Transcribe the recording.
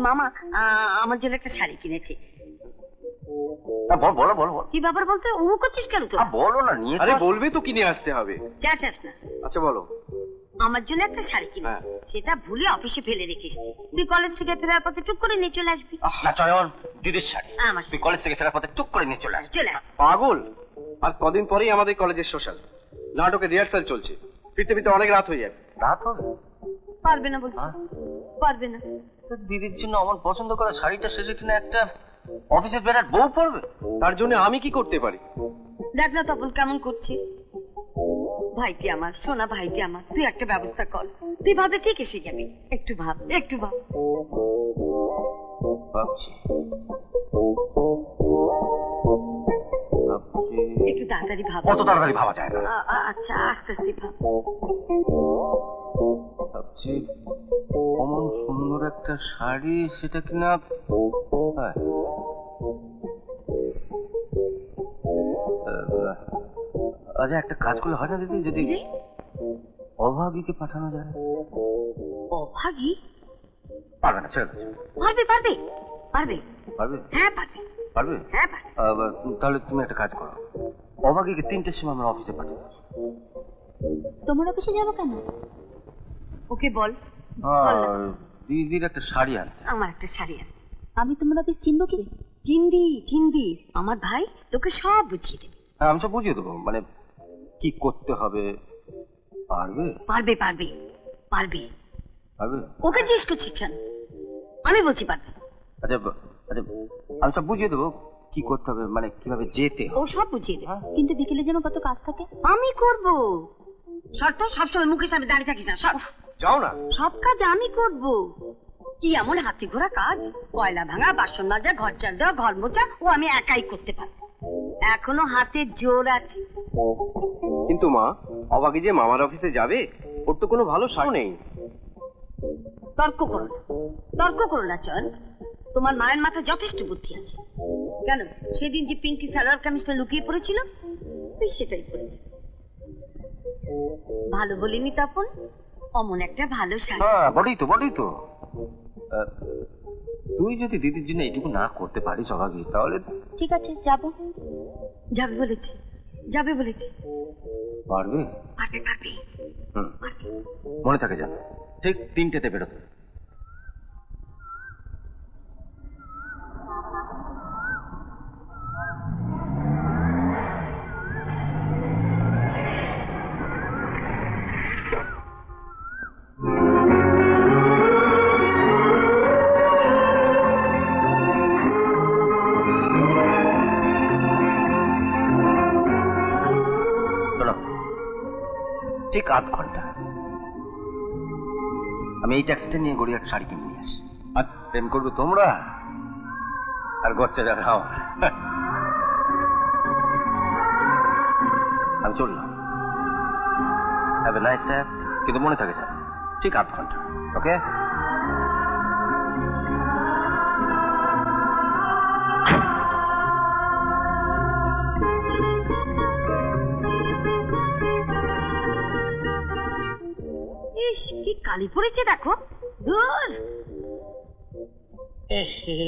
মামা আমার জন্য একটা শাড়ি কিনেছে। বলো বলো। কি ব্যাপার বলতে ও করছিস কেন? তো বলো না, নিয়ে আরে বলবে তো, কিনে আসতে হবে। যাস না। আচ্ছা বলো। আমার জন্য একটা শাড়ি কিনে, সেটা ভুলে অফিসে ফেলে রেখে এসেছি। তুই কলেজ থেকে ফেরার পথে টুক করে নিয়ে চলে আসবি। না চয়ন, দিদির শাড়ি তুই কলেজ থেকে ফেরার পথে টুক করে নিয়ে চলে আসবি। পাগল, আর কদিন পরেই আমাদের কলেজের সোশ্যাল নাটকের রিহার্সাল চলছে, ফিরতে ফিরতে অনেক রাত হয়ে যাবে। রাত হবে? পারবে না বলছি, পারবে না। তো দিদির জন্য আমার পছন্দ করা শাড়িটা শেষে কিনা একটা অফিসের বেড়ার বউ পড়বে, তার জন্য আমি কি করতে পারি? দেখ না তপন কেমন করছে। ভাইটি আমার, সোনা ভাইটি আমার, তুই একটা ব্যবস্থা কর। তুই ভাবে ঠিক এসে যাবি, একটু ভাব, একটু ভাব। ভাবছি একটু তাড়াতাড়ি ভাব। কত তাড়াতাড়ি ভাবা যায় না। আচ্ছা আস্তে আস্তে ভাব। ভাবছি অমন সুন্দর একটা শাড়ি, সেটা কিনা আচ্ছা একটা কাজ করলে হয় না দিদি, যদি অভাগীকে পাঠানো যায়? অভাগী? পারবে না, ছেড়ে দাও। পারবে পারবে পারবে পারবে? হ্যাঁ পারবে পারবে। হ্যাঁ পারবে। তাহলে তুমি একটা কাজ করো, অভাগীকে 3টের সময় আমরা অফিসে পাঠাবো। তোমার অফিসে যাবো কেন? ওকে বল দিদির একটা শাড়ি আনতে। আমার একটা শাড়ি আন। আমি তোমার অফিস চিনবো কি? চিনবি চিনবি, আমার ভাই তোকে সব বুঝিয়ে দেবে। হ্যাঁ আমি সব বুঝিয়ে দেবো, মানে কি করতে হবে। পারবে পারবে পারবে পারবে পারবে। ওকে জিজ্ঞেস করছিস কেন? আমি বলছি পারবে। আচ্ছা আচ্ছা আমি সব বুঝিয়ে দেবো কি করতে হবে, মানে কিভাবে যেতে। ও সব বুঝিয়ে দেবে, কিন্তু বিকেলে যেন কত কাজ থাকে আমি করব। শর্ত সবসময় মুখের সামনে দাঁড়িয়ে থাকিস না, সব যাও না। সব কাজ আমি করব। কি এমন হাতি ঘোড়া কাজ? কয়লা ভাঙা, বাসন মাজা, ঘর চাল দেওয়া, ঘর মোছা ও আমি একাই করতে পারবো। এখনো হাতে জোর আছে। কিন্তু মা, অভাগী যে মামার অফিসে যাবে, ওর তো কোনো ভালো শাড়ি নেই। তর্ক করো না, তর্ক করো না চল। তোমার মায়ের মাথায় যথেষ্ট বুদ্ধি আছে। কেন সেদিন যে পিঙ্কি সালোয়ার কামিজটা লুকিয়ে পড়েছিল, তুই সেটাই পড়েছিস। ভালো বলিনি তপন? অমন একটা ভালো শাড়ি। হ্যাঁ বটেই তো, বটেই তো। তুই যদি দিদির জন্য এইটুকু না করতে পারিস অভাগী, তাহলে ঠিক আছে যাবো। যাবে বলেছি, যাবে বলেছি। পারবে পারবে পারবে। মনে থাকে যেন ঠিক 3টেতে বেরোতে। ঠিক 8 ঘন্টা আমি এই ট্যাক্সিটা নিয়ে গড়িয়ার শাড়ি কিনে নিয়ে আসি। আর প্রেম করবে তোমরা, আর গচ্চা যাবে আমার। আমি চললাম। হ্যাভ এ নাইস ডে, কিন্তু মনে থাকে যাবে ঠিক 8 ঘন্টা। ওকে? কি কালি পড়েছে দেখো। দূর এহে